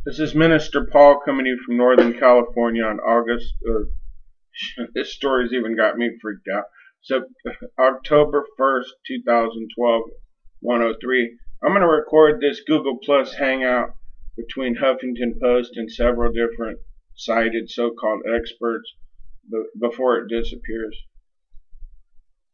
This is Minister Paul coming to you from Northern California on August. This story's even got me freaked out. So, October 1st, 2012, 103. I'm going to record this Google Plus hangout between Huffington Post and several different cited so-called experts before it disappears.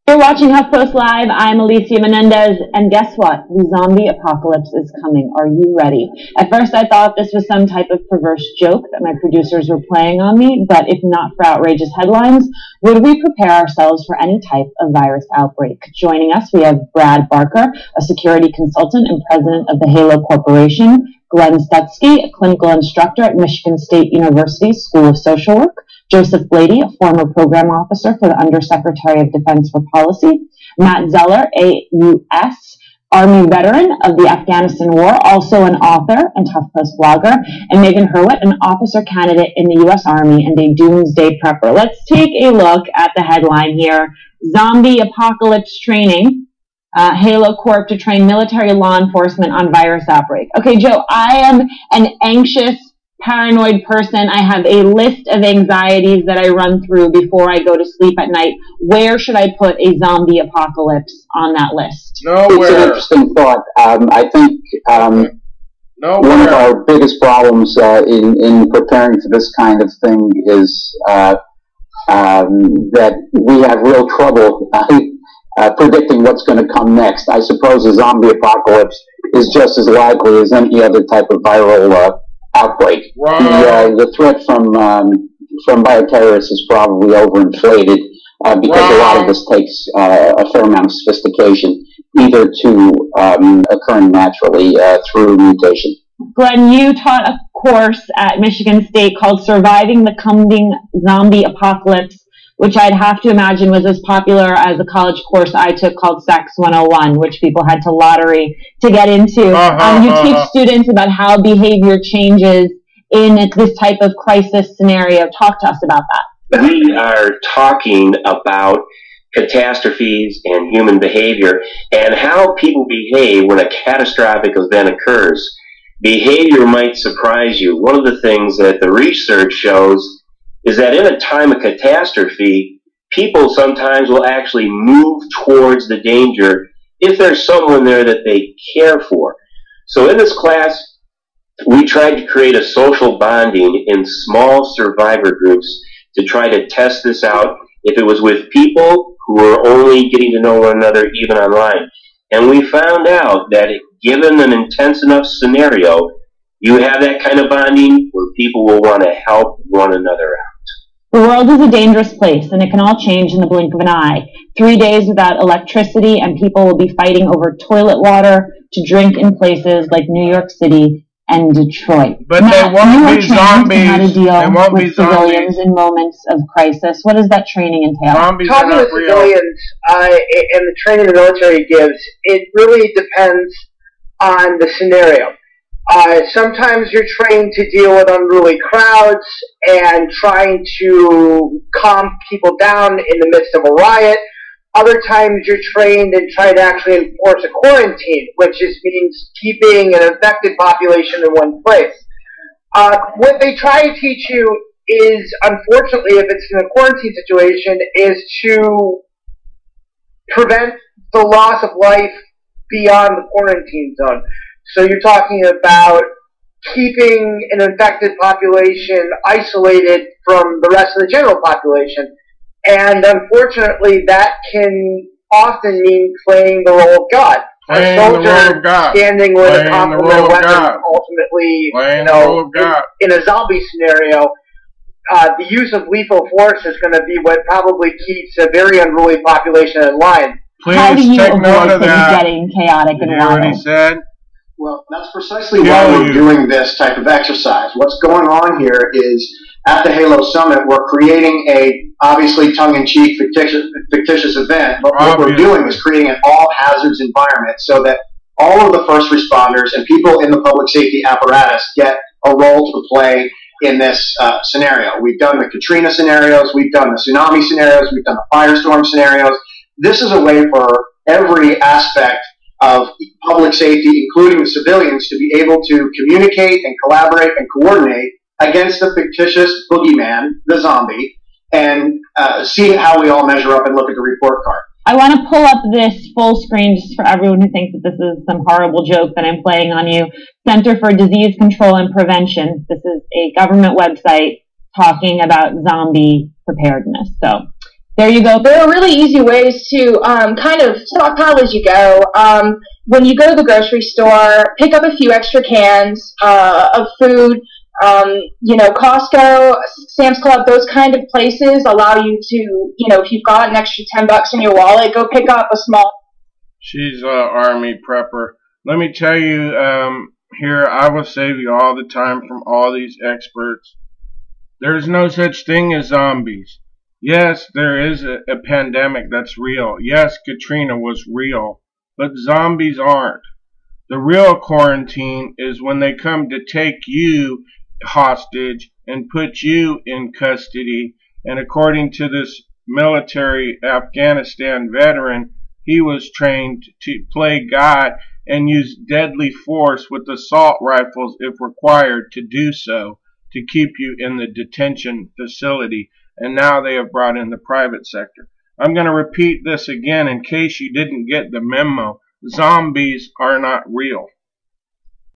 You're watching HuffPost Live. I'm Alicia Menendez, and guess what? The zombie apocalypse is coming. Are you ready? At first, I thought this was some type of perverse joke that my producers were playing on me, but if not for outrageous headlines, would we prepare ourselves for any type of virus outbreak? Joining us, we have Brad Barker, a security consultant and president of the Halo Corporation, Glenn Stutsky, a clinical instructor at Michigan State University School of Social Work, Joseph Blady, a former program officer for the Undersecretary of Defense for Policy, Matt Zeller, AUS, Army veteran of the Afghanistan War, also an author and HuffPost blogger, and Megan Hurwitz, an officer candidate in the U.S. Army and a doomsday prepper. Let's take a look at the headline here. Zombie apocalypse training. Halo Corp to train military law enforcement on virus outbreak. Okay, Joe, I am an anxious, paranoid person. I have a list of anxieties that I run through before I go to sleep at night. Where should I put a zombie apocalypse on that list? Nowhere. It's an interesting thought. I think one of our biggest problems in preparing for this kind of thing is that we have real trouble predicting what's going to come next. I suppose a zombie apocalypse is just as likely as any other type of viral outbreak. The threat from bioterrorists is probably overinflated because a lot of this takes a fair amount of sophistication, either to occur naturally through mutation. Glenn, you taught a course at Michigan State called Surviving the Coming Zombie Apocalypse, which I'd have to imagine was as popular as a college course I took called Sex 101, which people had to lottery to get into. You teach students about how behavior changes in this type of crisis scenario. Talk to us about that. We are talking about catastrophes and human behavior and how people behave when a catastrophic event occurs. Behavior might surprise you. One of the things that the research shows is that in a time of catastrophe, people sometimes will actually move towards the danger if there's someone there that they care for. So in this class, we tried to create a social bonding in small survivor groups to try to test this out if it was with people who were only getting to know one another even online. And we found out that given an intense enough scenario, you have that kind of bonding where people will want to help one another out. The world is a dangerous place, and it can all change in the blink of an eye. 3 days without electricity, and people will be fighting over toilet water to drink in places like New York City and Detroit. But they won't be zombies. How to deal they won't with be civilians zombies. in moments of crisis. What does that training entail? Zombies Talking are to not real. civilians and the training the military gives, it really depends on the scenario. Sometimes you're trained to deal with unruly crowds and trying to calm people down in the midst of a riot. Other times you're trained and try to actually enforce a quarantine, which means keeping an infected population in one place. What they try to teach you is, unfortunately, if it's in a quarantine situation, is to prevent the loss of life beyond the quarantine zone. So you're talking about keeping an infected population isolated from the rest of the general population. And unfortunately, that can often mean playing the role of God. A soldier standing with a complementary weapon, ultimately, in a zombie scenario, the use of lethal force is going to be what probably keeps a very unruly population in line. Please how do you take avoid note of things that. getting chaotic and You hear what he wild? said? Well, that's precisely why we're doing this type of exercise. What's going on here is, at the Halo Summit, we're creating a, obviously, tongue-in-cheek, fictitious event, but what we're doing is creating an all-hazards environment so that all of the first responders and people in the public safety apparatus get a role to play in this scenario. We've done the Katrina scenarios, we've done the tsunami scenarios, we've done the firestorm scenarios. This is a way for every aspect of public safety, including the civilians, to be able to communicate and collaborate and coordinate against the fictitious boogeyman, the zombie, and see how we all measure up and look at the report card. I want to pull up this full screen just for everyone who thinks that this is some horrible joke that I'm playing on you. Center for Disease Control and Prevention. This is a government website talking about zombie preparedness. So there you go. There are really easy ways to kind of stockpile as you go. When you go to the grocery store, pick up a few extra cans of food. Costco, Sam's Club, those kind of places allow you to, if you've got an extra $10 in your wallet, go pick up a small. She's an army prepper. Let me tell you, here, I will save you all the time from all these experts. There's no such thing as zombies. Yes, there is a pandemic that's real. Yes, Katrina was real. But zombies aren't. The real quarantine is when they come to take you hostage and put you in custody. And according to this military Afghanistan veteran, he was trained to play God and use deadly force with assault rifles if required to do so, to keep you in the detention facility. And now they have brought in the private sector. I'm going to repeat this again in case you didn't get the memo. Zombies are not real.